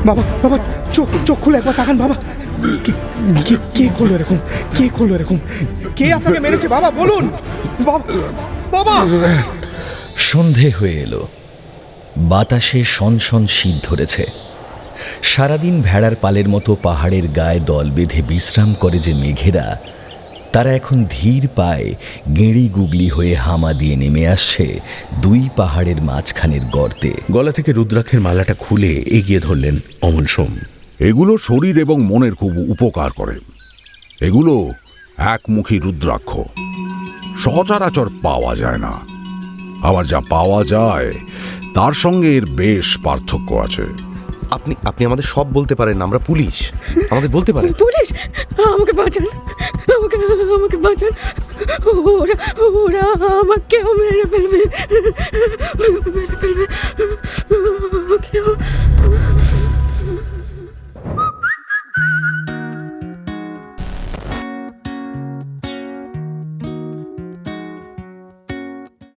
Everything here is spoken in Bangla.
বাবা বাবা, চোখ চোখ খুলে একবার তাকান বাবা। কে করলো এরকম? কে করলো এরকম? কে আপনাকে মেরেছে বাবা, বলুন বাবা। বাবা! সন্ধে হয়ে এলো, বাতাসে শনশন শীত ধরেছে। সারাদিন ভেড়ার পালের মতো পাহাড়ের গায়ে দল বেঁধে বিশ্রাম করে যে মেঘেরা, তারা এখন ধীর পায়ে গেঁড়ি গুগলি হয়ে হামা দিয়ে নেমে আসছে দুই পাহাড়ের মাঝখানের গর্তে। গলা থেকে রুদ্রাক্ষের মালাটা খুলে এগিয়ে ধরলেন অমল সোম। এগুলো শরীর এবং মনের খুব উপকার করে। এগুলো একমুখী রুদ্রাক্ষ, সচরাচর পাওয়া যায় না। আবার যা পাওয়া যায় তার সঙ্গে এর বেশ পার্থক্য আছে। আপনি আমাদের সব বলতে পারেন, আমরা পুলিশ, আমাদের বলতে পারেন। পুলিশ, আমাকে বাঁচান, আমাকে বাঁচান, ওরা আমাকেও মেরে ফেলবে।